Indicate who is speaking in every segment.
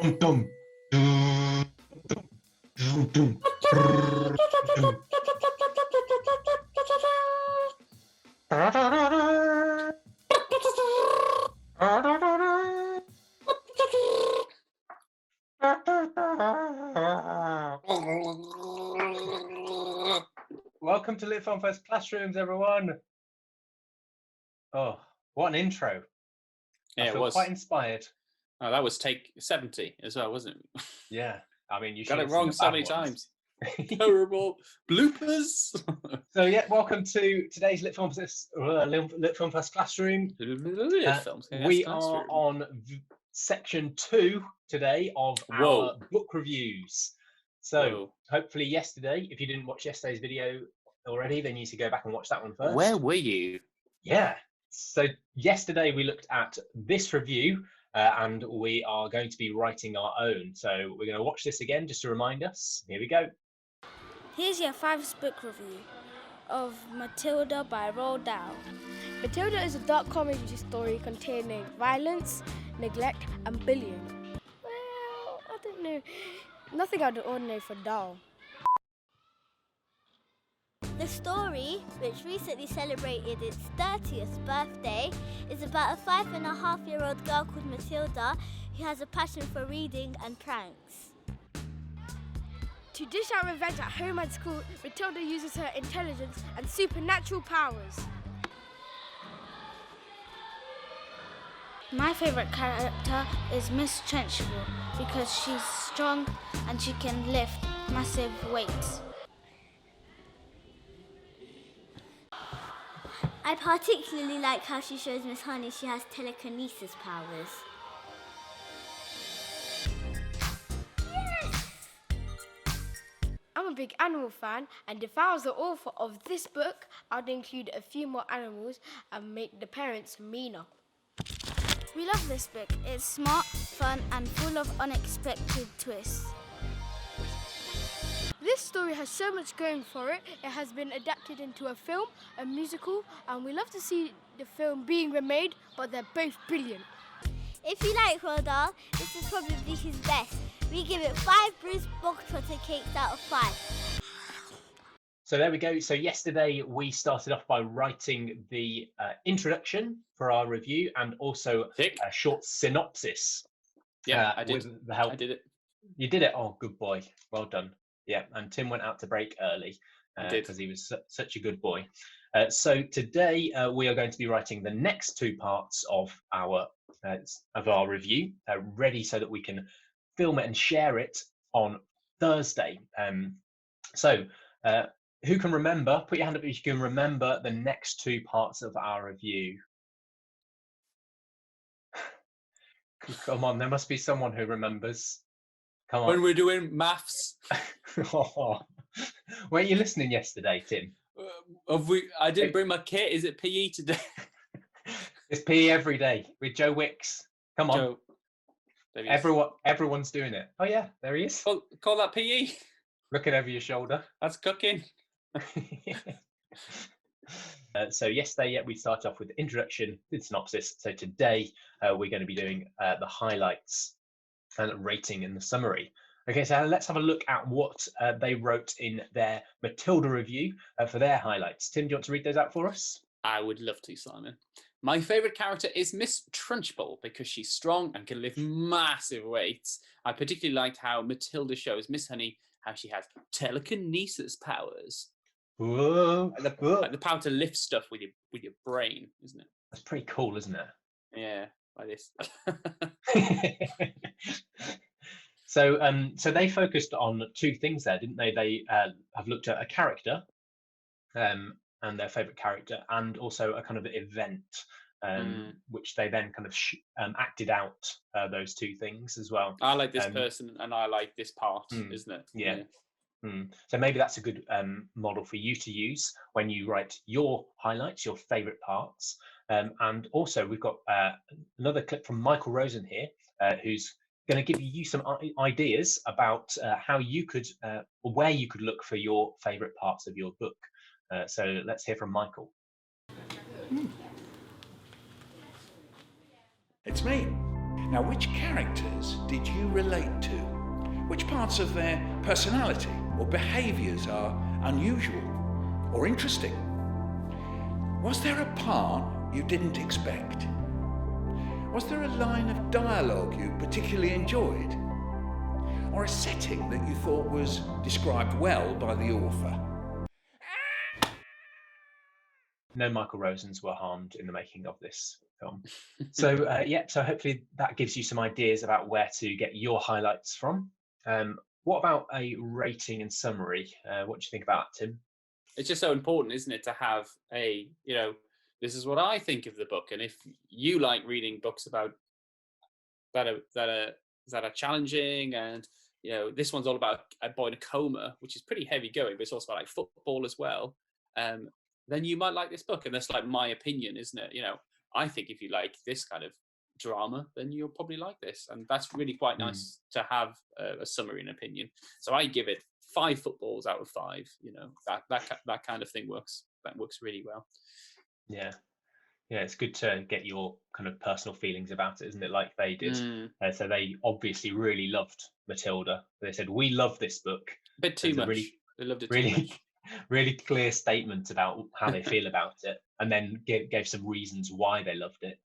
Speaker 1: Dum, dum, dum, dum, dum. Welcome to Lit Film Fest Classrooms, everyone. Oh, what an intro.
Speaker 2: Yeah,
Speaker 1: I feel quite inspired.
Speaker 2: Oh, that was take 70 as well, wasn't it?
Speaker 1: Yeah, I mean, you
Speaker 2: got it wrong so many times. Terrible bloopers.
Speaker 1: So yeah, welcome to today's Lit Film Fest Classroom. We are on section 2 today of our book reviews. So hopefully yesterday, if you didn't watch yesterday's video already, then you need to go back and watch that one first.
Speaker 2: Where were you?
Speaker 1: Yeah. So yesterday we looked at this review and we are going to be writing our own. So we're going to watch this again just to remind us. Here we go.
Speaker 3: Here's your 5th book review of Matilda by Roald Dahl. Matilda is a dark comedy story containing violence, neglect, and bullying. Well, I don't know. Nothing out of the ordinary for Dahl.
Speaker 4: The story, which recently celebrated its 30th birthday, is about a 5.5-year-old girl called Matilda who has a passion for reading and pranks.
Speaker 3: To dish out revenge at home and school, Matilda uses her intelligence and supernatural powers. My favourite character is Miss Trenchbull because she's strong and she can lift massive weights.
Speaker 4: I particularly like how she shows Miss Honey she has telekinesis powers.
Speaker 3: I'm a big animal fan, and if I was the author of this book, I'd include a few more animals and make the parents meaner. We love this book. It's smart, fun, and full of unexpected twists. This story has so much going for it. It has been adapted into a film, a musical, and we love to see the film being remade, but they're both brilliant.
Speaker 4: If you like Roald Dahl, this is probably his best. We give it 5 Bruce Bogtrotter cakes out of 5.
Speaker 1: So there we go. So yesterday we started off by writing the introduction for our review and also a short synopsis.
Speaker 2: Yeah, I did.
Speaker 1: With the help.
Speaker 2: I did it.
Speaker 1: You did it. Oh, good boy. Well done. Yeah, and Tim went out to break early because he was such a good boy. So today we are going to be writing the next 2 parts of our review, ready so that we can film it and share it on Thursday. So who can remember? Put your hand up if you can remember the next 2 parts of our review. Come on, there must be someone who remembers. Come on.
Speaker 2: When we're doing maths.
Speaker 1: Oh. Weren't you listening yesterday, Tim?
Speaker 2: I didn't bring my kit. Is it PE today?
Speaker 1: It's PE every day with Joe Wicks. Come on.
Speaker 2: Joe.
Speaker 1: Everyone's doing it. Oh yeah, there he is.
Speaker 2: Call that PE.
Speaker 1: Looking over your shoulder.
Speaker 2: That's cooking.
Speaker 1: So yesterday, we started off with the introduction, the synopsis. So today we're going to be doing the highlights and rating in the summary. Okay, so let's have a look at what they wrote in their Matilda review for their highlights. Tim, do you want to read those out for us?
Speaker 2: I would love to, Simon. My favourite character is Miss Trenchbull because she's strong and can lift massive weights. I particularly liked how Matilda shows Miss Honey how she has telekinesis powers.
Speaker 1: Whoa,
Speaker 2: like the power to lift stuff with your brain, isn't it?
Speaker 1: That's pretty cool, isn't it?
Speaker 2: Yeah, like this.
Speaker 1: So they focused on 2 things there, didn't they? They have looked at a character and their favourite character, and also a kind of event, which they then kind of acted out those 2 things as well.
Speaker 2: I like this person, and I like this part, isn't it?
Speaker 1: Yeah. So maybe that's a good model for you to use when you write your highlights, your favourite parts. And also we've got another clip from Michael Rosen here, who's going to give you some ideas about how you could, or where you could look for your favourite parts of your book. So let's hear from Michael.
Speaker 5: It's me. Now, which characters did you relate to? Which parts of their personality or behaviours are unusual or interesting? Was there a part you didn't expect? Was there a line of dialogue you particularly enjoyed? Or a setting that you thought was described well by the author?
Speaker 1: No Michael Rosens were harmed in the making of this film. So so hopefully that gives you some ideas about where to get your highlights from. What about a rating and summary? What do you think about that, Tim?
Speaker 2: It's just so important, isn't it, to have a, this is what I think of the book. And if you like reading books about that are challenging, and this one's all about a boy in a coma, which is pretty heavy going, but it's also about like football as well. Then you might like this book, and that's like my opinion, isn't it? I think if you like this kind of drama, then you'll probably like this, and that's really quite nice to have a summary and opinion. So I give it 5 footballs out of 5. That kind of thing works. That works really well.
Speaker 1: Yeah, it's good to get your kind of personal feelings about it, isn't it? Like they did. So they obviously really loved Matilda. They said, "We love this book."
Speaker 2: A bit too much. They loved it too much.
Speaker 1: Really clear statement about how they feel about it, and then gave some reasons why they loved it.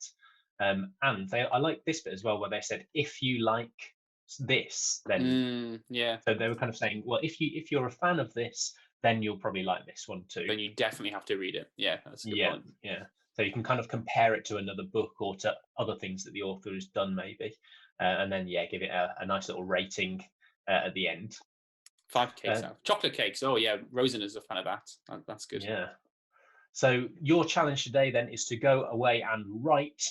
Speaker 1: And I like this bit as well, where they said, "If you like this, then So they were kind of saying, well, if you're a fan of this, then you'll probably like this one too.
Speaker 2: Then you definitely have to read it. Yeah, that's a good point.
Speaker 1: Yeah. So you can kind of compare it to another book or to other things that the author has done, maybe, and then give it a nice little rating at the end.
Speaker 2: 5 cakes out. Chocolate cakes. Oh yeah, Rosen is a fan of that. That's good.
Speaker 1: Yeah. So your challenge today then is to go away and write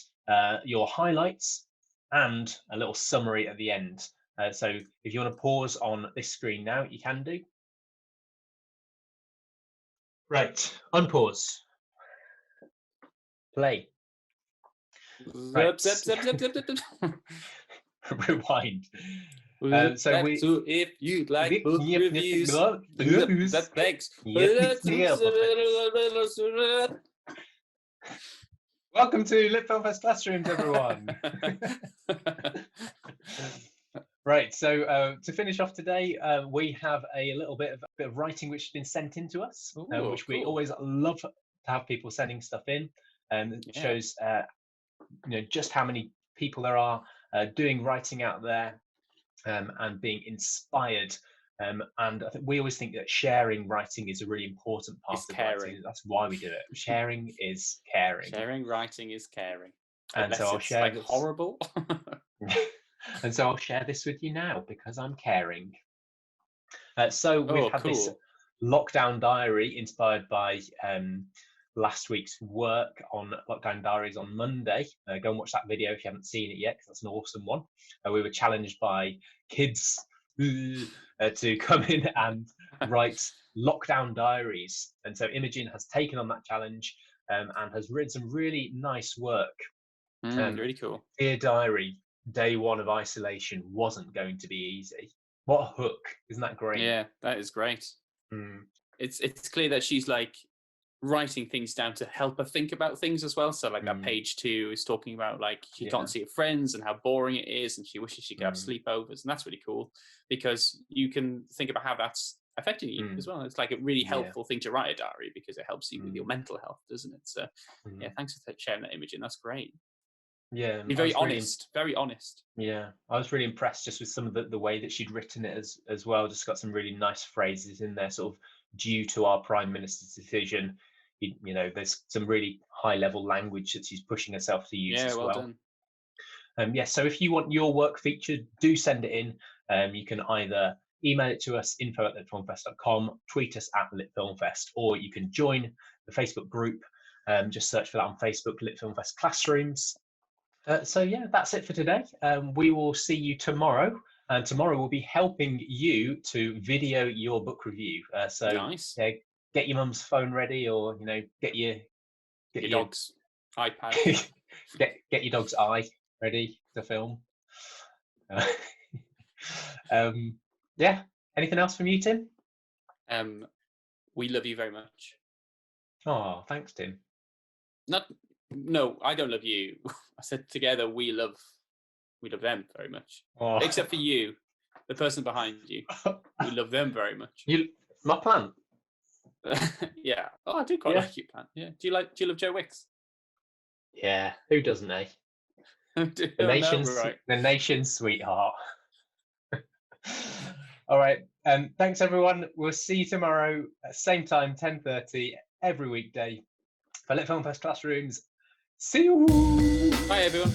Speaker 1: your highlights and a little summary at the end. So if you want to pause on this screen now, you can do. Right, unpause. Play. Right.
Speaker 2: Zip.
Speaker 1: Rewind.
Speaker 2: So if you'd like book reviews, that thanks.
Speaker 1: Welcome to Lit Film Fest Classrooms, everyone. Right, so to finish off today, we have a little bit of writing which has been sent in to us, which we always love to have people sending stuff in. It shows just how many people there are doing writing out there and being inspired. And I think we always think that sharing writing is a really important part of writing. That's why we do it. Sharing is caring.
Speaker 2: Sharing writing is caring.
Speaker 1: And so I'll share
Speaker 2: this. Horrible.
Speaker 1: And so I'll share this with you now because I'm caring. So we've had this lockdown diary inspired by last week's work on lockdown diaries on Monday. Go and watch that video if you haven't seen it yet, because that's an awesome one. We were challenged by kids to come in and write lockdown diaries, and so Imogen has taken on that challenge and has written some really nice work.
Speaker 2: Really cool.
Speaker 1: Dear diary, day 1 of isolation wasn't going to be easy. What a hook. Isn't that great?
Speaker 2: Yeah, that is great. It's clear that she's like writing things down to help her think about things as well. So like that page 2 is talking about like she can't see her friends and how boring it is, and she wishes she could have sleepovers, and that's really cool because you can think about how that's affecting you as well. It's like a really helpful thing to write a diary because it helps you with your mental health, doesn't it? So thanks for sharing that image, and that's great.
Speaker 1: Yeah,
Speaker 2: be very honest. Very honest.
Speaker 1: Yeah, I was really impressed just with some of the way that she'd written it as well. Just got some really nice phrases in there, sort of due to our Prime Minister's decision. There's some really high level language that she's pushing herself to use as well. Done. So if you want your work featured, do send it in. You can either email it to us, info@litfilmfest.com, tweet us @litfilmfest, or you can join the Facebook group. Just search for that on Facebook, Lit Film Fest Classrooms. So that's it for today. We will see you tomorrow, and tomorrow we'll be helping you to video your book review. So
Speaker 2: nice.
Speaker 1: Get your mum's phone ready, or get your
Speaker 2: dog's iPad.
Speaker 1: get your dog's eye ready to film. Anything else from you, Tim?
Speaker 2: We love you very much.
Speaker 1: Oh, thanks, Tim.
Speaker 2: No, I don't love you. I said together we love We love them very much.
Speaker 1: Oh.
Speaker 2: Except for you, the person behind you. We love them very much.
Speaker 1: My plant.
Speaker 2: Yeah. Oh, I do quite like you, Plant. Yeah. Do you love Joe Wicks?
Speaker 1: Yeah, who doesn't, eh? The nation's sweetheart. All right. Thanks everyone. We'll see you tomorrow at same time, 10:30 every weekday for Lit Film First Classrooms. See you.
Speaker 2: Bye everyone.